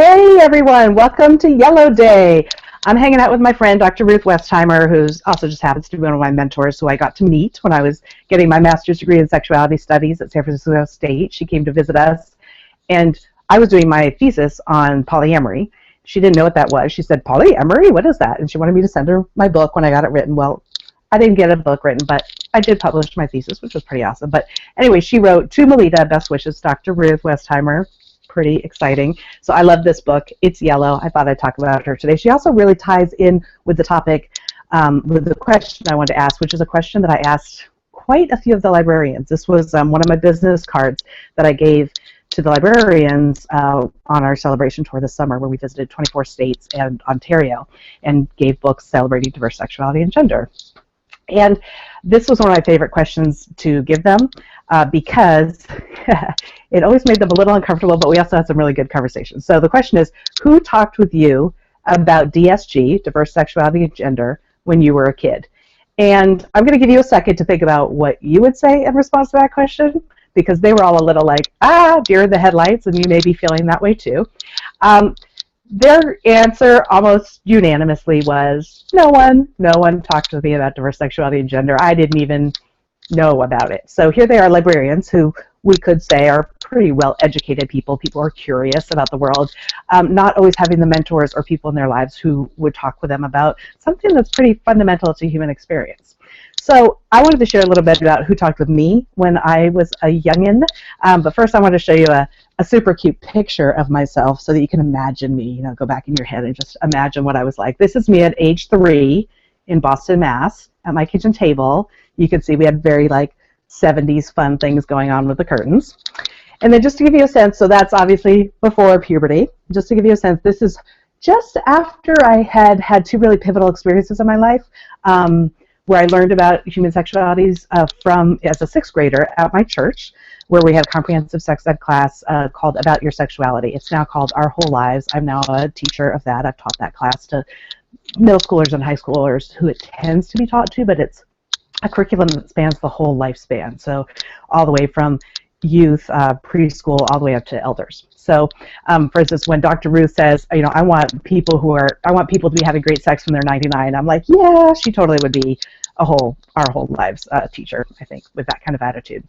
Hey everyone, welcome to Yellow Day. I'm hanging out with my friend Dr. Ruth Westheimer, who's also just happens to be one of my mentors, who I got to meet when I was getting my master's degree in sexuality studies at San Francisco State. She came to visit us, and I was doing my thesis on polyamory. She didn't know what that was. She said, "Polyamory? What is that?" And she wanted me to send her my book when I got it written. Well, I didn't get a book written, but I did publish my thesis, which was pretty awesome. But anyway, she wrote, "To Melita, best wishes, Dr. Ruth Westheimer." Pretty exciting. So I love this book. It's yellow. I thought I'd talk about her today. She also really ties in with the topic, with the question I wanted to ask, which is a question that I asked quite a few of the librarians. This was one of my business cards that I gave to the librarians on our celebration tour this summer, where we visited 24 states and Ontario and gave books celebrating diverse sexuality and gender. And this was one of my favorite questions to give them because it always made them a little uncomfortable, but we also had some really good conversations. So the question is, who talked with you about DSG, diverse sexuality and gender, when you were a kid? And I'm going to give you a second to think about what you would say in response to that question, because they were all a little like, deer in the headlights, and you may be feeling that way too. Their answer almost unanimously was, no one talked with me about diverse sexuality and gender. I didn't even know about it. So here they are, librarians, who we could say are pretty well-educated people. People are curious about the world, not always having the mentors or people in their lives who would talk with them about something that's pretty fundamental to human experience. So I wanted to share a little bit about who talked with me when I was a youngin', but first I want to show you a super cute picture of myself so that you can imagine me, go back in your head and just imagine what I was like. This is me at age 3 in Boston, Mass, at my kitchen table. You can see we had very 70s fun things going on with the curtains. And then just to give you a sense, so that's obviously before puberty. Just to give you a sense, this is just after I had 2 really pivotal experiences in my life, where I learned about human sexualities as a 6th grader at my church, where we had a comprehensive sex ed class called About Your Sexuality. It's now called Our Whole Lives. I'm now a teacher of that. I've taught that class to middle schoolers and high schoolers who it tends to be taught to, but it's a curriculum that spans the whole lifespan. So all the way from youth, preschool, all the way up to elders. So, for instance, when Dr. Ruth says, I want people to be having great sex when they're 99, I'm like, yeah, she totally would be our whole lives teacher, I think, with that kind of attitude.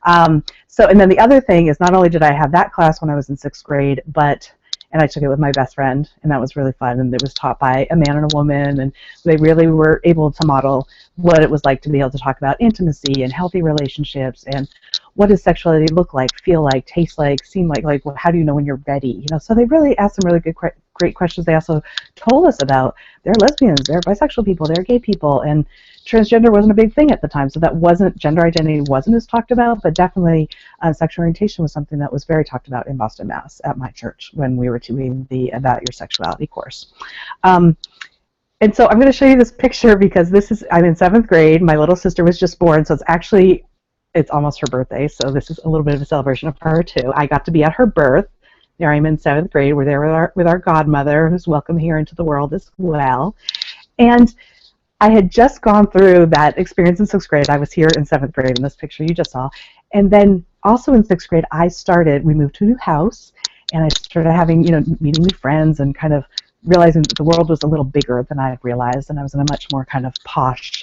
And then the other thing is, not only did I have that class when I was in 6th grade, and I took it with my best friend, and that was really fun, and it was taught by a man and a woman, and they really were able to model what it was like to be able to talk about intimacy and healthy relationships, and what does sexuality look like, feel like, taste like, seem like how do you know when you're ready? So they really asked some really good, great questions. They also told us about they're lesbians, they're bisexual people, they're gay people, and transgender wasn't a big thing at the time, so gender identity wasn't as talked about, but definitely sexual orientation was something that was very talked about in Boston, Mass, at my church when we were doing the About Your Sexuality course. And so I'm going to show you this picture because I'm in 7th grade. My little sister was just born, so it's almost her birthday, so this is a little bit of a celebration of her too. I got to be at her birth. There I'm in 7th grade. We're there with our godmother, who's welcome here into the world as well. And I had just gone through that experience in 6th grade. I was here in 7th grade in this picture you just saw. And then also in 6th grade, we moved to a new house, and I started having, meeting new friends and kind of realizing that the world was a little bigger than I realized, and I was in a much more kind of posh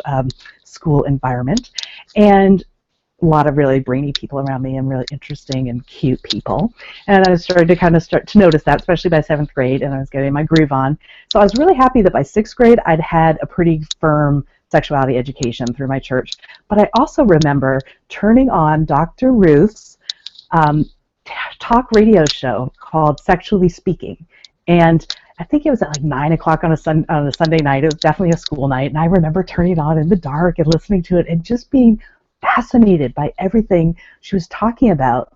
school environment. And a lot of really brainy people around me and really interesting and cute people. And I started to notice that, especially by 7th grade, and I was getting my groove on. So I was really happy that by 6th grade I'd had a pretty firm sexuality education through my church. But I also remember turning on Dr. Ruth's talk radio show called Sexually Speaking. And I think it was at 9 o'clock on a Sunday night. It was definitely a school night. And I remember turning it on in the dark and listening to it and just being fascinated by everything she was talking about.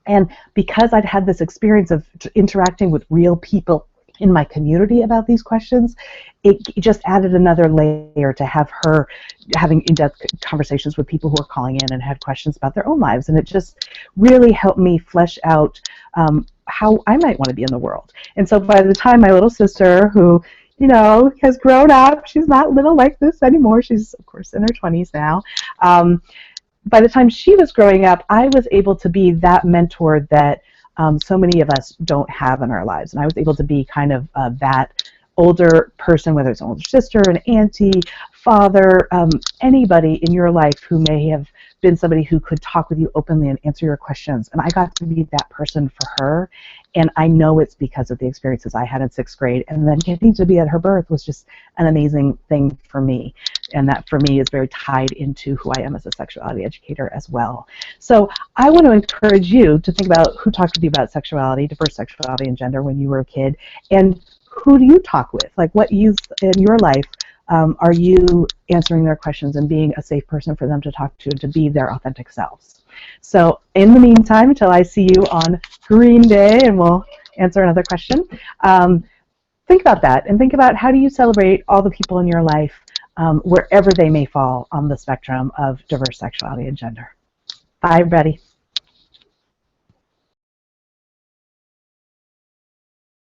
And because I'd had this experience of interacting with real people in my community about these questions, it just added another layer to have her having in-depth conversations with people who were calling in and had questions about their own lives. And it just really helped me flesh out how I might want to be in the world. And so by the time my little sister, who has grown up, she's not little like this anymore, she's of course in her 20s now, by the time she was growing up, I was able to be that mentor that so many of us don't have in our lives. And I was able to be kind of that older person, whether it's an older sister, an auntie, father, anybody in your life who may have been somebody who could talk with you openly and answer your questions. And I got to be that person for her. And I know it's because of the experiences I had in 6th grade. And then getting to be at her birth was just an amazing thing for me. And that for me is very tied into who I am as a sexuality educator as well. So I want to encourage you to think about who talked to you about sexuality, diverse sexuality and gender when you were a kid, and who do you talk with? Like, what youth in your life are you answering their questions and being a safe person for them to talk to and to be their authentic selves? So in the meantime, until I see you on Green Day and we'll answer another question, think about that and think about how do you celebrate all the people in your life wherever they may fall on the spectrum of diverse sexuality and gender. Bye, everybody.